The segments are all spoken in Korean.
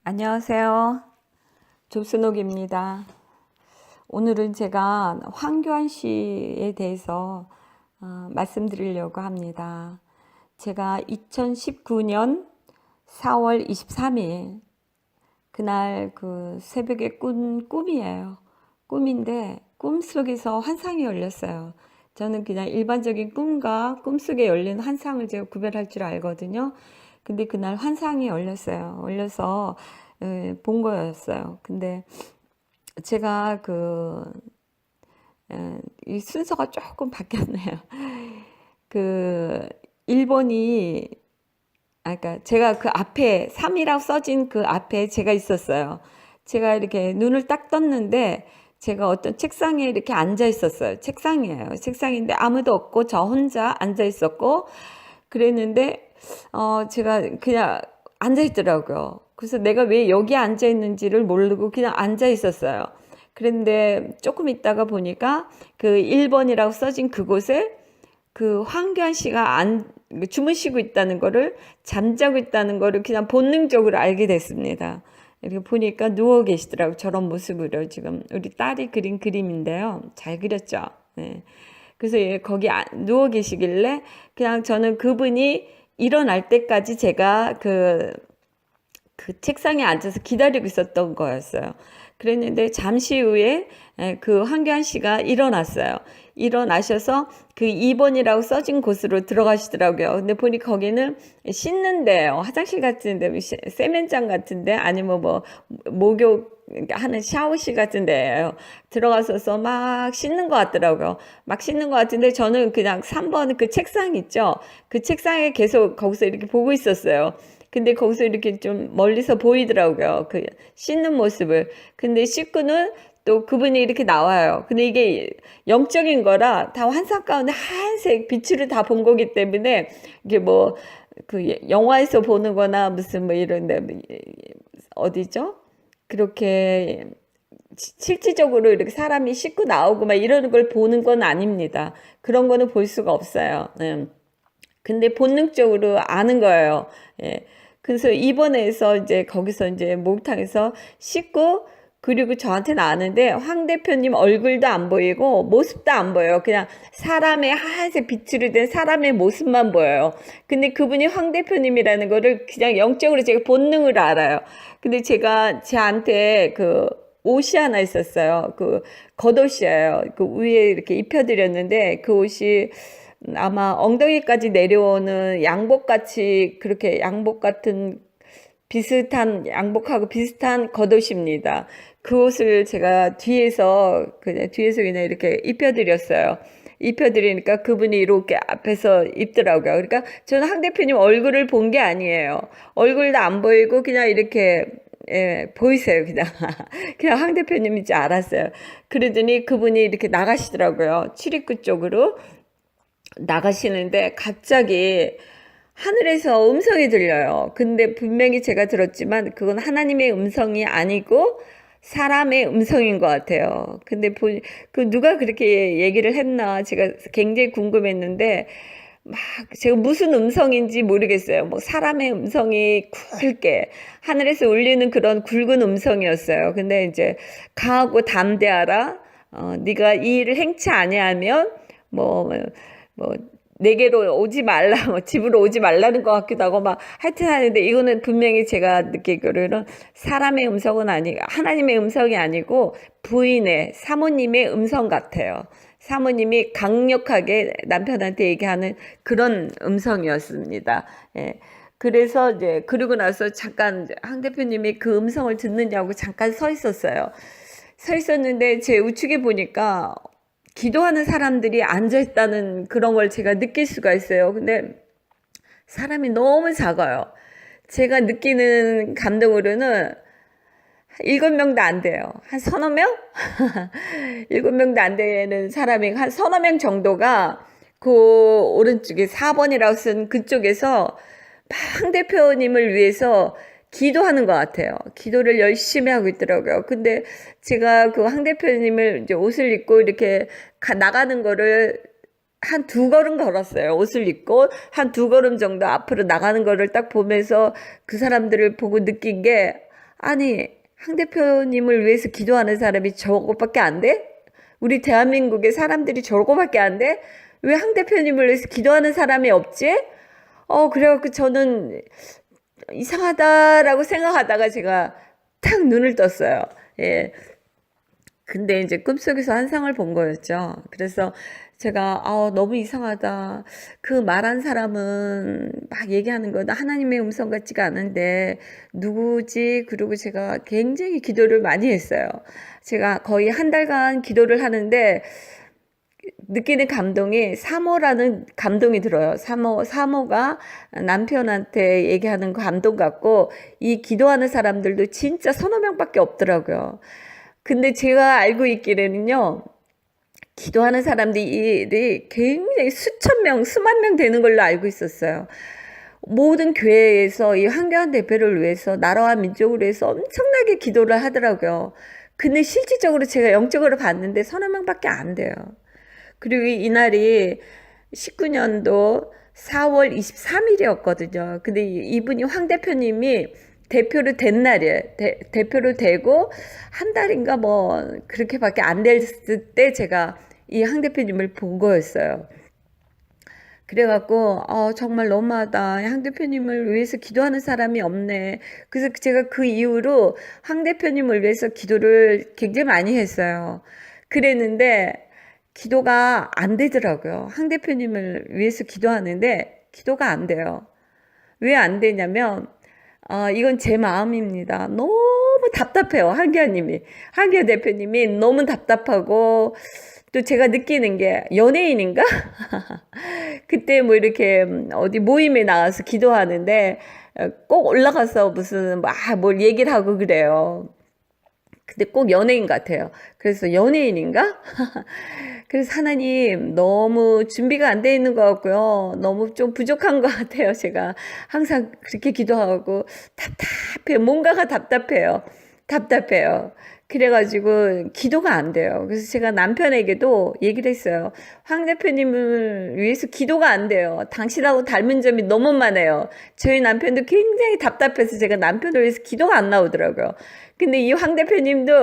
안녕하세요. 조순옥입니다. 오늘은 제가 황교안 씨에 대해서 말씀드리려고 합니다. 제가 2019년 4월 23일 그날 그 새벽에 꾼 꿈이에요. 꿈인데 꿈속에서 환상이 열렸어요. 저는 그냥 일반적인 꿈과 꿈속에 열린 환상을 제가 구별할 줄 알거든요. 근데 그날 환상이 열렸어요. 열려서 본 거였어요. 근데 제가 이 순서가 조금 바뀌었네요. 그 1번이 그러니까 제가 그 앞에 3이라고 써진 그 앞에 제가 있었어요. 제가 이렇게 눈을 딱 떴는데 제가 어떤 책상에 이렇게 앉아 있었어요. 책상이에요. 책상인데 아무도 없고 저 혼자 앉아 있었고 그랬는데 제가 그냥 앉아 있더라고요. 그래서 내가 왜 여기 앉아 있는지를 모르고 그냥 앉아 있었어요. 그런데 조금 있다가 보니까 그 1번이라고 써진 그곳에 그 황교안 씨가 주무시고 있다는 거를, 잠자고 있다는 거를 그냥 본능적으로 알게 됐습니다. 이렇게 보니까 누워 계시더라고요. 저런 모습으로. 지금 우리 딸이 그린 그림인데요. 잘 그렸죠. 네. 그래서 거기 누워 계시길래 그냥 저는 그분이 일어날 때까지 제가 그 책상에 앉아서 기다리고 있었던 거였어요. 그랬는데 잠시 후에 그 황교안 씨가 일어났어요. 일어나셔서 그 2번이라고 써진 곳으로 들어가시더라고요. 근데 보니 거기는 씻는 데요. 화장실 같은데, 세면장 같은데, 아니면 뭐 목욕 하는 샤워실 같은 데예요. 들어가서서 막 씻는 것 같더라고요. 막 씻는 것 같은데 저는 그냥 3번 그 책상 있죠. 그 책상에 계속 거기서 이렇게 보고 있었어요. 근데 거기서 이렇게 좀 멀리서 보이더라고요. 그 씻는 모습을. 근데 씻고는 또 그분이 이렇게 나와요. 근데 이게 영적인 거라 다 환상 가운데 하얀색 빛을 다 본 거기 때문에 이게 뭐 그 영화에서 보는 거나 무슨 뭐 이런데 어디죠? 그렇게 실질적으로 이렇게 사람이 씻고 나오고 막 이러는 걸 보는 건 아닙니다. 그런 거는 볼 수가 없어요. 근데 본능적으로 아는 거예요. 예. 그래서 입원해서 이제 거기서 이제 목욕탕에서 씻고 그리고 저한테는 아는데 황 대표님 얼굴도 안 보이고 모습도 안 보여요. 그냥 사람의 하얀색 빛으로 된 사람의 모습만 보여요. 근데 그분이 황 대표님이라는 거를 그냥 영적으로 제가 본능으로 알아요. 근데 제가 저한테 그 옷이 하나 있었어요. 그 겉옷이에요. 그 위에 이렇게 입혀드렸는데 그 옷이 아마 엉덩이까지 내려오는 양복같이 그렇게 양복 같은 비슷한 양복하고 비슷한 겉옷입니다. 그 옷을 제가 뒤에서 그냥 뒤에서 그냥 이렇게 입혀드렸어요. 입혀드리니까 그분이 이렇게 앞에서 입더라고요. 그러니까 저는 황 대표님 얼굴을 본 게 아니에요. 얼굴도 안 보이고 그냥 이렇게 보이세요. 그냥 그냥 황 대표님인지 알았어요. 그러더니 그분이 이렇게 나가시더라고요. 출입구 쪽으로 나가시는데 갑자기 하늘에서 음성이 들려요. 근데 분명히 제가 들었지만 그건 하나님의 음성이 아니고 사람의 음성인 것 같아요. 근데 그 누가 그렇게 얘기를 했나 제가 굉장히 궁금했는데 막 제가 무슨 음성인지 모르겠어요. 뭐 사람의 음성이 굵게 하늘에서 울리는 그런 굵은 음성이었어요. 근데 이제 강하고 담대하라. 네가 이 일을 행치 아니하면 뭐 뭐 내게로 오지 말라, 뭐 집으로 오지 말라는 것 같기도 하고 막 하여튼 하는데 이거는 분명히 제가 느끼기로는 사람의 음성은 아니, 하나님의 음성이 아니고 부인의 사모님의 음성 같아요. 사모님이 강력하게 남편한테 얘기하는 그런 음성이었습니다. 예. 그래서 이제 그리고 나서 잠깐 황 대표님이 그 음성을 듣느냐고 잠깐 서 있었어요. 서 있었는데 제 우측에 보니까 기도하는 사람들이 앉아있다는 그런 걸 제가 느낄 수가 있어요. 근데 사람이 너무 작아요. 제가 느끼는 감동으로는 7명도 안 돼요. 한 서너 명? 7명도 안 되는 사람이 한 서너 명 정도가 그 오른쪽에 4번이라고 쓴 그쪽에서 황 대표님을 위해서 기도하는 것 같아요. 기도를 열심히 하고 있더라고요. 근데 제가 그 황 대표님을 이제 옷을 입고 이렇게 나가는 거를 한 2걸음 걸었어요. 옷을 입고 한 2걸음 정도 앞으로 나가는 거를 딱 보면서 그 사람들을 보고 느낀 게 아니, 황 대표님을 위해서 기도하는 사람이 저것밖에 안 돼? 우리 대한민국의 사람들이 저거밖에 안 돼? 왜 황 대표님을 위해서 기도하는 사람이 없지? 그래갖고 저는 이상하다라고 생각하다가 제가 탁 눈을 떴어요. 예. 근데 이제 꿈속에서 환상을 본 거였죠. 그래서 제가 너무 이상하다. 그 말한 사람은 막 얘기하는 거 하나님의 음성 같지가 않은데 누구지? 그리고 제가 굉장히 기도를 많이 했어요. 제가 거의 한 달간 기도를 하는데 느끼는 감동이 사모라는 감동이 들어요. 사모가 남편한테 얘기하는 그 감동 같고 이 기도하는 사람들도 진짜 서너 명밖에 없더라고요. 근데 제가 알고 있기에는요. 기도하는 사람들이 굉장히 수천 명, 수만 명 되는 걸로 알고 있었어요. 모든 교회에서 이 황교안 대표를 위해서 나라와 민족을 위해서 엄청나게 기도를 하더라고요. 근데 실질적으로 제가 영적으로 봤는데 서너 명밖에 안 돼요. 그리고 이날이 19년도 4월 23일이었거든요. 근데 이분이 황 대표님이 대표를 된 날이에요. 대표를 되고 한 달인가 뭐 그렇게밖에 안 됐을 때 제가 이 황 대표님을 본 거였어요. 그래갖고 정말 너무하다. 황 대표님을 위해서 기도하는 사람이 없네. 그래서 제가 그 이후로 황 대표님을 위해서 기도를 굉장히 많이 했어요. 그랬는데 기도가 안 되더라고요. 황 대표님을 위해서 기도하는데 기도가 안 돼요. 왜 안 되냐면 이건 제 마음입니다. 너무 답답해요. 한기아 대표님이 너무 답답하고 또 제가 느끼는 게 연예인인가? 그때 뭐 이렇게 어디 모임에 나가서 기도하는데 꼭 올라가서 무슨 뭘 얘기를 하고 그래요. 근데 꼭 연예인 같아요. 그래서 연예인인가? 그래서 하나님 너무 준비가 안 돼 있는 것 같고요. 너무 좀 부족한 것 같아요. 제가 항상 그렇게 기도하고 답답해요. 뭔가가 답답해요. 답답해요. 그래가지고 기도가 안 돼요. 그래서 제가 남편에게도 얘기를 했어요. 황 대표님을 위해서 기도가 안 돼요. 당신하고 닮은 점이 너무 많아요. 저희 남편도 굉장히 답답해서 제가 남편을 위해서 기도가 안 나오더라고요. 근데 이 황 대표님도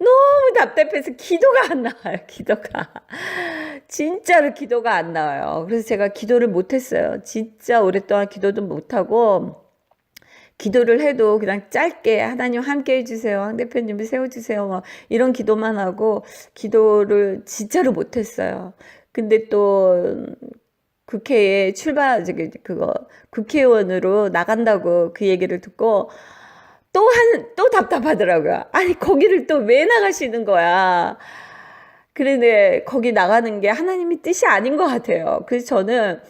너무 답답해서 기도가 안 나와요. 기도가. 진짜로 기도가 안 나와요. 그래서 제가 기도를 못했어요. 진짜 오랫동안 기도도 못하고 기도를 해도 그냥 짧게 하나님 함께 해주세요. 황 대표님을 세워주세요. 뭐 이런 기도만 하고 기도를 진짜로 못했어요. 근데 또 국회에 국회의원으로 나간다고 그 얘기를 듣고 또 답답하더라고요. 아니, 거기를 또 왜 나가시는 거야? 그런데 거기 나가는 게 하나님의 뜻이 아닌 것 같아요. 그래서 저는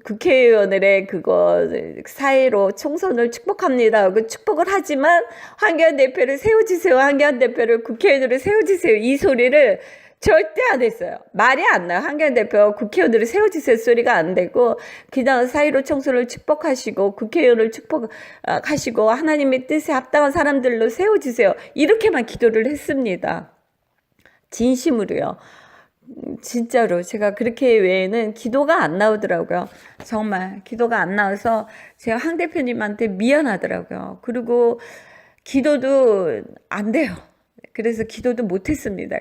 국회의원들의 그거 사회로 총선을 축복합니다. 그 축복을 하지만 황교안 대표를 세워주세요. 황교안 대표를 국회의원으로 세워주세요. 이 소리를 절대 안 했어요. 말이 안 나요. 황교안 대표 국회의원들을 세워주세요 소리가 안 되고 그냥 사이로 청소를 축복하시고 국회의원을 축복하시고 하나님의 뜻에 합당한 사람들로 세워주세요. 이렇게만 기도를 했습니다. 진심으로요. 진짜로 제가 그렇게 외에는 기도가 안 나오더라고요. 정말 기도가 안 나와서 제가 황 대표님한테 미안하더라고요. 그리고 기도도 안 돼요. 그래서 기도도 못했습니다.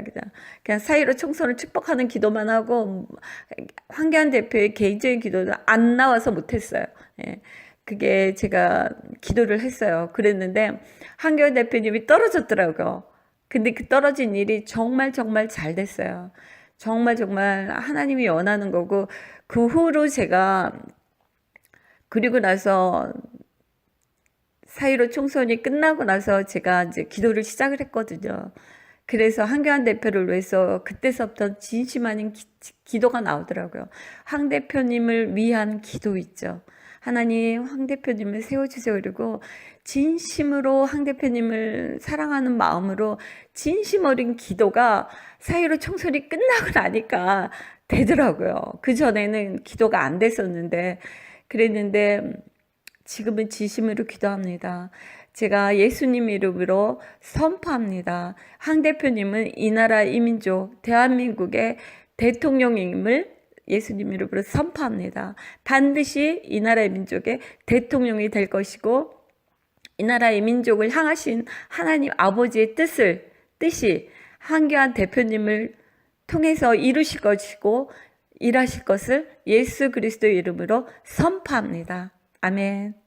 그냥 사이로 총선을 축복하는 기도만 하고 황교안 대표의 개인적인 기도도 안 나와서 못했어요. 예. 그게 제가 기도를 했어요. 그랬는데 황교안 대표님이 떨어졌더라고요. 근데 그 떨어진 일이 정말 정말 잘 됐어요. 정말 정말 하나님이 원하는 거고 그 후로 제가 그리고 나서 사이로 총선이 끝나고 나서 제가 이제 기도를 시작을 했거든요. 그래서 황교안 대표를 위해서 그때서부터 진심 아닌 기도가 나오더라고요. 황 대표님을 위한 기도 있죠. 하나님 황 대표님을 세워주세요. 그리고 진심으로 황 대표님을 사랑하는 마음으로 진심 어린 기도가 사이로 총선이 끝나고 나니까 되더라고요. 그전에는 기도가 안 됐었는데 그랬는데 지금은 진심으로 기도합니다. 제가 예수님 이름으로 선포합니다. 황 대표님은 이 나라 이민족 대한민국의 대통령임을 예수님 이름으로 선포합니다. 반드시 이 나라의 민족의 대통령이 될 것이고 이 나라의 민족을 향하신 하나님 아버지의 뜻이 한교안 대표님을 통해서 이루실 것이고 일하실 것을 예수 그리스도의 이름으로 선포합니다. 아멘.